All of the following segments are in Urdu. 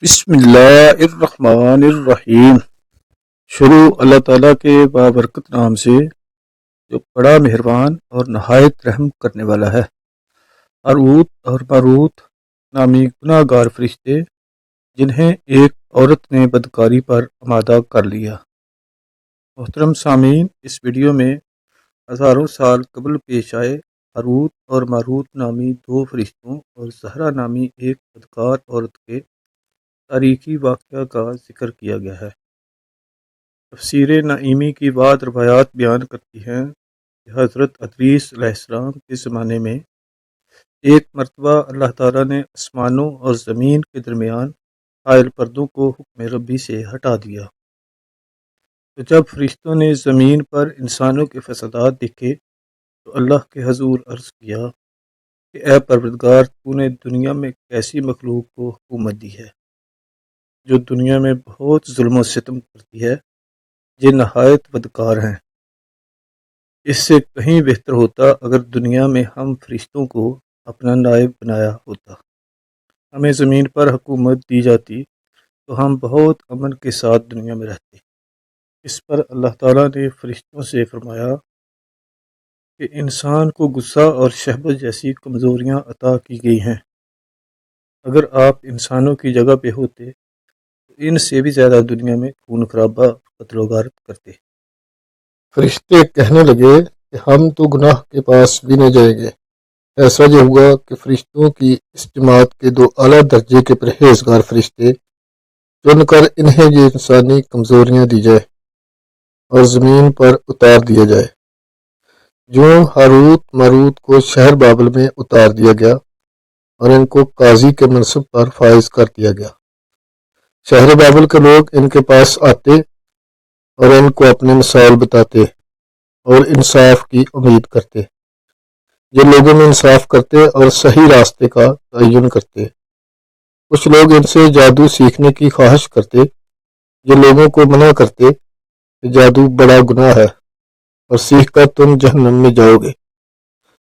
بسم اللہ الرحمن الرحیم۔ شروع اللہ تعالیٰ کے بابرکت نام سے جو بڑا مہربان اور نہایت رحم کرنے والا ہے۔ ہاروت اور ماروت نامی گناہ گار فرشتے جنہیں ایک عورت نے بدکاری پر آمادہ کر لیا۔ محترم سامعین، اس ویڈیو میں ہزاروں سال قبل پیش آئے ہاروت اور ماروت نامی دو فرشتوں اور زہرا نامی ایک بدکار عورت کے تاریخی واقعہ کا ذکر کیا گیا ہے۔ تفسیر نعیمی کی بعض روایات بیان کرتی ہیں کہ حضرت ادریس علیہ السلام کے زمانے میں ایک مرتبہ اللہ تعالیٰ نے آسمانوں اور زمین کے درمیان حائل پردوں کو حکم ربی سے ہٹا دیا، تو جب فرشتوں نے زمین پر انسانوں کے فسادات دیکھے تو اللہ کے حضور عرض کیا کہ اے پروردگار، تو نے دنیا میں کیسی مخلوق کو حکومت دی ہے جو دنیا میں بہت ظلم و ستم کرتی ہے، یہ نہایت بدکار ہیں۔ اس سے کہیں بہتر ہوتا اگر دنیا میں ہم فرشتوں کو اپنا نائب بنایا ہوتا، ہمیں زمین پر حکومت دی جاتی تو ہم بہت امن کے ساتھ دنیا میں رہتے۔ اس پر اللہ تعالیٰ نے فرشتوں سے فرمایا کہ انسان کو غصہ اور شہوت جیسی کمزوریاں عطا کی گئی ہیں، اگر آپ انسانوں کی جگہ پہ ہوتے ان سے بھی زیادہ دنیا میں خون خرابہ اور قتل و غارت کرتے۔ فرشتے کہنے لگے کہ ہم تو گناہ کے پاس بھی نہ جائیں گے۔ ایسا یہ ہوا کہ فرشتوں کی اس جماعت کے دو اعلیٰ درجے کے پرہیزگار فرشتے چن کر انہیں یہ انسانی کمزوریاں دی جائے اور زمین پر اتار دیا جائے۔ جو ہاروت ماروت کو شہر بابل میں اتار دیا گیا اور ان کو قاضی کے منصب پر فائز کر دیا گیا۔ شہر بابل کے لوگ ان کے پاس آتے اور ان کو اپنے مسائل بتاتے اور انصاف کی امید کرتے۔ یہ لوگوں میں انصاف کرتے اور صحیح راستے کا تعین کرتے۔ کچھ لوگ ان سے جادو سیکھنے کی خواہش کرتے، یہ لوگوں کو منع کرتے کہ جادو بڑا گناہ ہے اور سیکھ کر تم جہنم میں جاؤ گے۔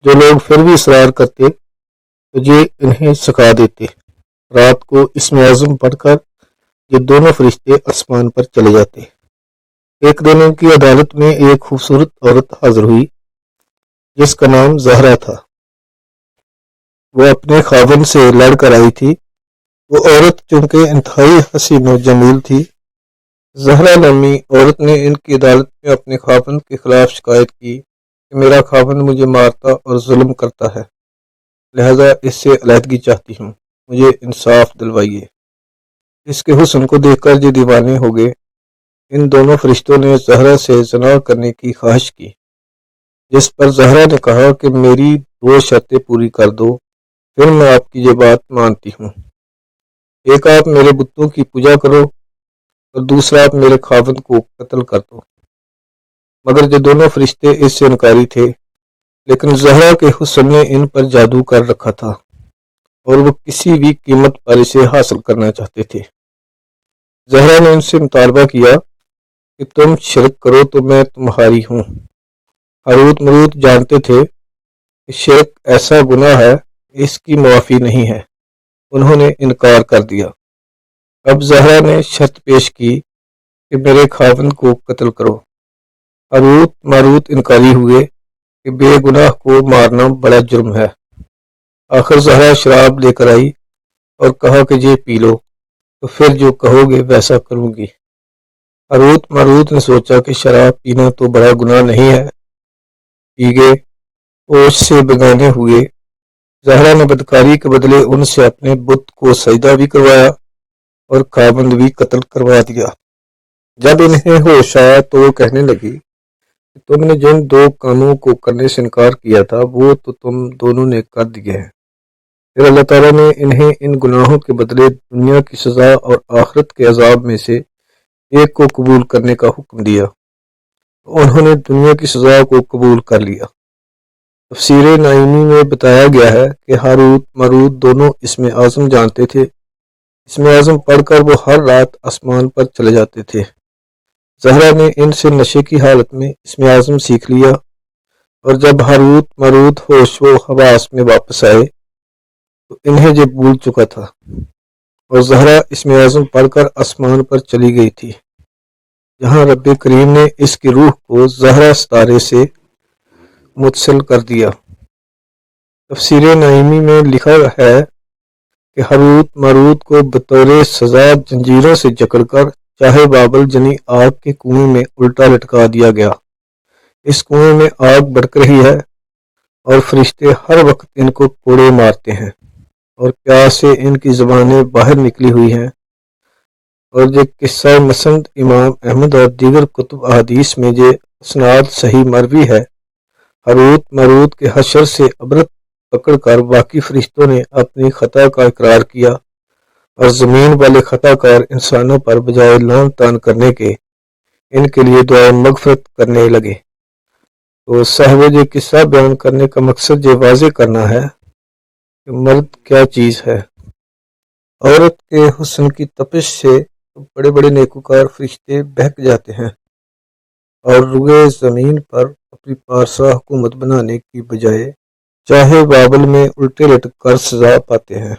جو لوگ پھر بھی اصرار کرتے تو یہ انہیں سکھا دیتے۔ رات کو اسم اعظم پڑھ کر یہ دونوں فرشتے آسمان پر چلے جاتے۔ ایک دن ان کی عدالت میں ایک خوبصورت عورت حاضر ہوئی جس کا نام زہرا تھا۔ وہ اپنے خاوند سے لڑ کر آئی تھی۔ وہ عورت چونکہ انتہائی حسین و جمیل تھی، زہرا نامی عورت نے ان کی عدالت میں اپنے خاوند کے خلاف شکایت کی کہ میرا خاوند مجھے مارتا اور ظلم کرتا ہے، لہذا اس سے علیحدگی چاہتی ہوں، مجھے انصاف دلوائیے۔ اس کے حسن کو دیکھ کر یہ دیوانے ہو گئے۔ ان دونوں فرشتوں نے زہرا سے زنا کرنے کی خواہش کی، جس پر زہرا نے کہا کہ میری دو شرطیں پوری کر دو، پھر میں آپ کی یہ بات مانتی ہوں۔ ایک، آپ میرے بتوں کی پوجا کرو، اور دوسرا، آپ میرے خاوند کو قتل کر دو۔ مگر یہ دونوں فرشتے اس سے انکاری تھے، لیکن زہرا کے حسن نے ان پر جادو کر رکھا تھا اور وہ کسی بھی قیمت پر اسے حاصل کرنا چاہتے تھے۔ زہرا نے ان سے مطالبہ کیا کہ تم شرک کرو تو میں تمہاری ہوں۔ ہاروت ماروت جانتے تھے کہ شرک ایسا گناہ ہے اس کی معافی نہیں ہے، انہوں نے انکار کر دیا۔ اب زہرا نے شرط پیش کی کہ میرے خاوند کو قتل کرو۔ ہاروت ماروت انکاری ہوئے کہ بے گناہ کو مارنا بڑا جرم ہے۔ آخر زہرا شراب لے کر آئی اور کہا کہ یہ پی لو، تو پھر جو کہو گے ویسا کروں گی۔ ہاروت ماروت نے سوچا کہ شراب پینا تو بڑا گناہ نہیں ہے، پی گئے، ہوش سے بگانے ہوئے۔ زہرا نے بدکاری کے بدلے ان سے اپنے بت کو سجدہ بھی کروایا اور خاوند بھی قتل کروا دیا۔ جب انہیں ہوش آیا تو وہ کہنے لگی کہ تم نے جن دو کاموں کو کرنے سے انکار کیا تھا وہ تو تم دونوں نے کر دیے ہیں۔ پھر اللہ تعالیٰ نے انہیں ان گناہوں کے بدلے دنیا کی سزا اور آخرت کے عذاب میں سے ایک کو قبول کرنے کا حکم دیا، انہوں نے دنیا کی سزا کو قبول کر لیا۔ تفسیر نعیمی میں بتایا گیا ہے کہ ہاروت ماروت دونوں اسم اعظم جانتے تھے۔ اسم اعظم پڑھ کر وہ ہر رات آسمان پر چلے جاتے تھے۔ زہرا نے ان سے نشے کی حالت میں اسم اعظم سیکھ لیا، اور جب ہاروت ماروت ہوش و حواس میں واپس آئے تو انہیں یہ بھول چکا تھا اور زہرا اسم اعظم پڑھ کر آسمان پر چلی گئی تھی، جہاں رب کریم نے اس کی روح کو زہرا ستارے سے متصل کر دیا۔ تفسیر نعیمی میں لکھا ہے کہ ہاروت ماروت کو بطور سزا زنجیروں سے جکڑ کر چاہے بابل جنی آگ کے کنویں میں الٹا لٹکا دیا گیا۔ اس کنویں میں آگ بھڑک رہی ہے اور فرشتے ہر وقت ان کو کوڑے مارتے ہیں، اور پیاس سے ان کی زبانیں باہر نکلی ہوئی ہیں۔ اور جو قصہ مسند امام احمد اور دیگر کتب احادیث میں جو اسناد صحیح مروی ہے، ہاروت ماروت کے حشر سے عبرت پکڑ کر باقی فرشتوں نے اپنی خطا کا اقرار کیا اور زمین والے خطا کار انسانوں پر بجائے لعن طعن کرنے کے ان کے لیے دعائے مغفرت کرنے لگے۔ تو صاحب یہ قصہ بیان کرنے کا مقصد یہ واضح کرنا ہے کہ مرد کیا چیز ہے۔ عورت کے حسن کی تپش سے بڑے بڑے نیکوکار فرشتے بہک جاتے ہیں اور روئے زمین پر اپنی پارسا حکومت بنانے کی بجائے چاہے بابل میں الٹے لٹک کر سزا پاتے ہیں۔